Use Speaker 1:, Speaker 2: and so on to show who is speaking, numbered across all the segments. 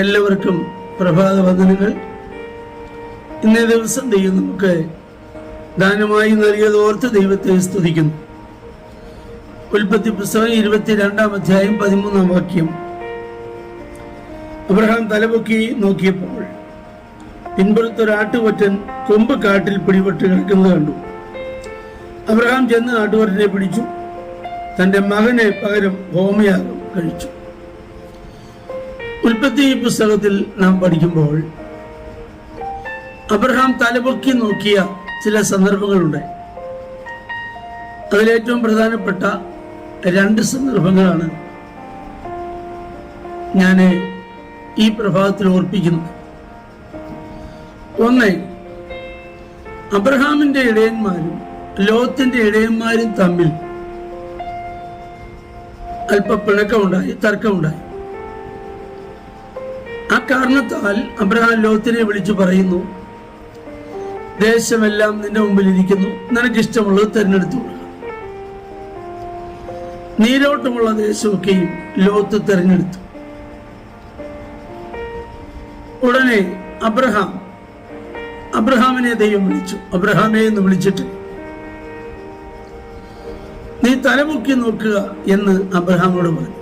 Speaker 1: എല്ലാവർക്കും പ്രഭാത വന്ദനങ്ങൾ. ഇന്നേ ദിവസം ദൈവം നമുക്ക് ദാനമായി നൽകിയത് ഓർത്ത് ദൈവത്തെ സ്തുതിക്കുന്നു. ഉൽപ്പത്തി പുസ്തകം 22-ാം അധ്യായം 13-ാം വാക്യം. അബ്രഹാം തലപൊക്കി നോക്കിയപ്പോൾ പിൻപുറത്തൊരാട്ടുകൊറ്റൻ കൊമ്പ് കാട്ടിൽ പിടിപെട്ട് കിടക്കുന്നത് കണ്ടു. അബ്രഹാം ചെന്ന് ആട്ടുകൊറ്റനെ പിടിച്ചു, തന്റെ മകനെ പകരം ഹോമയാഗം കഴിച്ചു. ഉൽപ്പത്തി പുസ്തകത്തിൽ നാം പഠിക്കുമ്പോൾ അബ്രഹാം തലപൊക്കി നോക്കിയ ചില സന്ദർഭങ്ങളുണ്ട്. അതിലേറ്റവും പ്രധാനപ്പെട്ട 2 സന്ദർഭങ്ങളാണ് ഞാൻ ഈ പ്രഭാതത്തിൽ ഓർപ്പിക്കുന്നത്. ഒന്ന്, അബ്രഹാമിന്റെ ഇടയന്മാരും ലോത്തിന്റെ ഇടയന്മാരും തമ്മിൽ അല്പ പിണക്കമുണ്ടായി, തർക്കമുണ്ടായി. ആ കാരണത്താൽ അബ്രഹാം ലോത്തിനെ വിളിച്ചു പറയുന്നു, ദേശമെല്ലാം നിന്റെ മുമ്പിൽ ഇരിക്കുന്നു, നിനക്കിഷ്ടമുള്ളത് തിരഞ്ഞെടുത്തു. നീരോട്ടമുള്ള ദേശമൊക്കെയും ലോത്ത് തിരഞ്ഞെടുത്തു. ഉടനെ അബ്രഹാമിനെ ദൈവം വിളിച്ചു. അബ്രഹാമേ എന്ന് വിളിച്ചിട്ട് നീ തലമുക്കി നോക്കുക എന്ന് അബ്രഹാമോട് പറഞ്ഞു.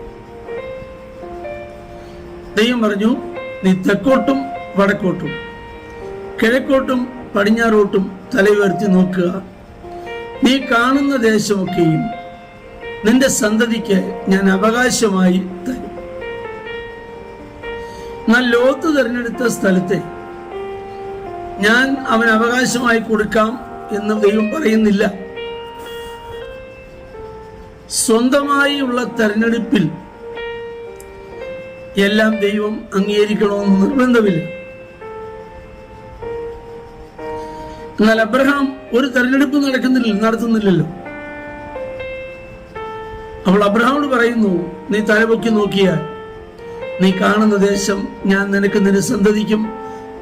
Speaker 1: ദൈവം പറഞ്ഞു, നീ തെക്കോട്ടും വടക്കോട്ടും കിഴക്കോട്ടും പടിഞ്ഞാറോട്ടും തലയുയർത്തി നോക്കുക. നീ കാണുന്ന ദേശമൊക്കെയും നിന്റെ സന്തതിക്ക് ഞാൻ അവകാശമായി തരും. എന്നാൽ ലോത്ത് തിരഞ്ഞെടുത്ത സ്ഥലത്തെ ഞാൻ അവൻ അവകാശമായി കൊടുക്കാം എന്ന് ദൈവം പറയുന്നില്ല. സ്വന്തമായി ഉള്ള തെരഞ്ഞെടുപ്പിൽ എല്ലാം ദൈവം അംഗീകരിക്കണമെന്ന് നിർബന്ധമില്ല. എന്നാൽ അബ്രഹാം ഒരു തെരഞ്ഞെടുപ്പ് നടത്തുന്നില്ലല്ലോ. അപ്പോൾ അബ്രഹാമോട് പറയുന്നു, നീ തലപൊക്കി നോക്കിയാൽ നീ കാണുന്ന ദേശം ഞാൻ നിനക്ക് നിന്റെ സന്തതിക്കും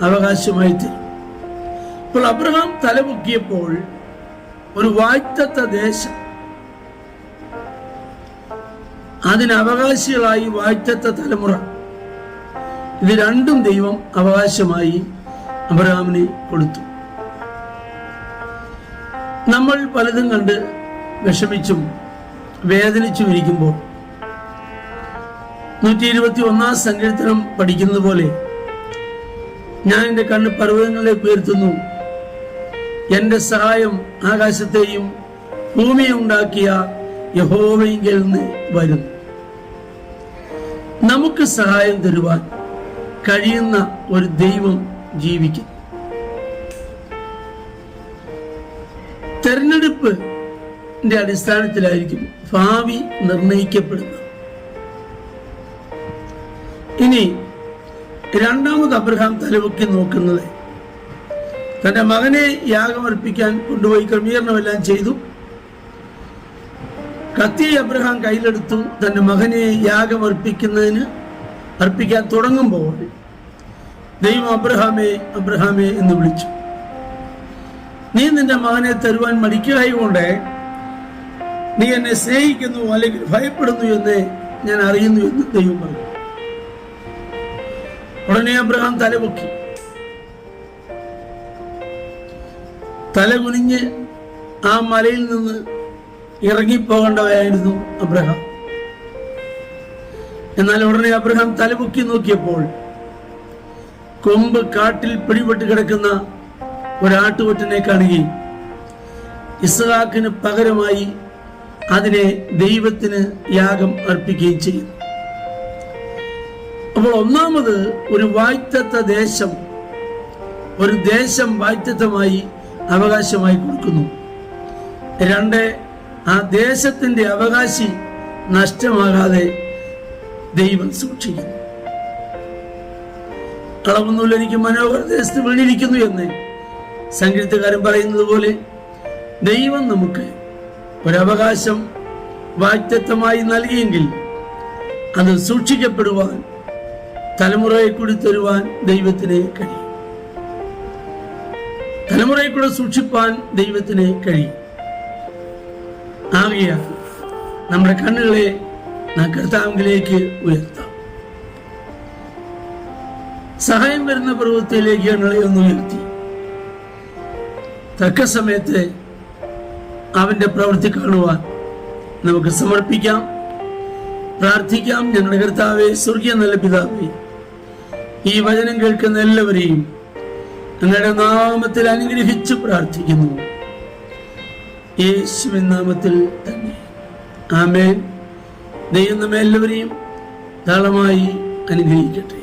Speaker 1: അവകാശമായി തരും. അപ്പോൾ അബ്രഹാം തലപൊക്കിയപ്പോൾ ഒരു വാഗ്ദത്ത ദേശം, അതിന് അവകാശികളായി വാഗ്ദത്ത തലമുറ, ഇത് രണ്ടും ദൈവം അവകാശമായി അബ്രഹാമിന് കൊടുത്തു. നമ്മൾ പലതും കണ്ട് വിഷമിച്ചും വേദനിച്ചും ഇരിക്കുമ്പോൾ 121-ാം സങ്കീർത്തനം പഠിക്കുന്നത് പോലെ ഞാൻ എൻ്റെ കണ്ണ് പർവ്വതങ്ങളിലേക്ക് ഉയർത്തുന്നു, എൻ്റെ സഹായം ആകാശത്തെയും ഭൂമിയെ ഉണ്ടാക്കിയ യഹോവയിങ്കൽ നിന്ന് വരുന്നു. നമുക്ക് സഹായം തരുവാൻ കഴിയുന്ന ഒരു ദൈവം ജീവിക്കും. തെരഞ്ഞെടുപ്പിന്റെ അടിസ്ഥാനത്തിലായിരിക്കും ഭാവി നിർണയിക്കപ്പെടുന്നത്. ഇനി രണ്ടാമത് അബ്രഹാം തലപൊക്കി നോക്കുന്നത്, തന്റെ മകനെ യാഗമർപ്പിക്കാൻ കൊണ്ടുപോയി ക്രമീകരണമെല്ലാം ചെയ്തു. കത്തിയെ അബ്രഹാം കയ്യിലെടുത്തു. തന്റെ മകനെ അർപ്പിക്കാൻ തുടങ്ങുമ്പോൾ ദൈവം അബ്രഹാമേ എന്ന് വിളിച്ചു. നീ നിന്റെ മകനെ തരുവാൻ മടിക്കായതുകൊണ്ട് നീ എന്നെ സ്നേഹിക്കുന്നു അല്ലെങ്കിൽ ഭയപ്പെടുന്നു എന്ന് ഞാൻ അറിയുന്നു എന്ന് ദൈവം പറഞ്ഞു. ഉടനെ അബ്രഹാം തലപൊക്കി. തല കുനിഞ്ഞ് ആ മലയിൽ നിന്ന് ഇറങ്ങിപ്പോകേണ്ടവയായിരുന്നു അബ്രഹാം. എന്നാൽ ഉടനെ അബ്രഹാം തലപൊക്കി നോക്കിയപ്പോൾ കൊമ്പ് കാട്ടിൽ പിടിപെട്ട് കിടക്കുന്ന ഒരാട്ടുകൊറ്റനെ കാണുകയും ഇസ്ഹാക്കിന് പകരമായി അതിനെ ദൈവത്തിന് യാഗം അർപ്പിക്കുകയും ചെയ്യും. അപ്പോൾ ഒന്നാമത് ഒരു വാഗ്ദത്ത ദേശം, ഒരു ദേശം വാഗ്ദത്തമായി അവകാശമായി കൊടുക്കുന്നു. 2, ആ ദേശത്തിന്റെ അവകാശി നഷ്ടമാകാതെ ദൈവം സൂക്ഷിക്കുന്നു. അളവൊന്നുമില്ല, എനിക്ക് മനോഹര ദേശത്ത് വീണിരിക്കുന്നു എന്ന് സങ്കീർത്തകാരൻ പറയുന്നത് പോലെ ദൈവം നമുക്ക് ഒരവകാശം വാഗ്ദത്തമായി നൽകിയെങ്കിൽ അത് സൂക്ഷിക്കപ്പെടുവാൻ, തലമുറയെ കൂടി തരുവാൻ ദൈവത്തിന് കഴിയും. തലമുറയ്ക്കൂടെ സൂക്ഷിപ്പാൻ ദൈവത്തിന് കഴിയും. ആകയാൽ നമ്മുടെ കണ്ണുകളെ നാം കർത്താവിലേക്ക് ഉയർത്താം. സഹായം വരുന്ന പർവ്വതത്തിലേക്ക് കണ്ണുകളെ ഒന്ന് ഉയർത്തി തക്ക സമയത്ത് അവന്റെ പ്രവൃത്തി കാണുവാൻ നമുക്ക് സമർപ്പിക്കാം, പ്രാർത്ഥിക്കാം. ഞങ്ങളുടെ കർത്താവേ, സ്വർഗീയ നല്ല പിതാവേ, ഈ വചനം കേൾക്കുന്ന എല്ലാവരെയും അങ്ങയുടെ നാമത്തിൽ അനുഗ്രഹിച്ചു പ്രാർത്ഥിക്കുന്നു, യേശുവിൻ നാമത്തിൽ തന്നെ. ആമേൻ. ദൈവം നമ്മെ എല്ലാവരെയും ധാരാളമായി അനുഗ്രഹിക്കട്ടെ.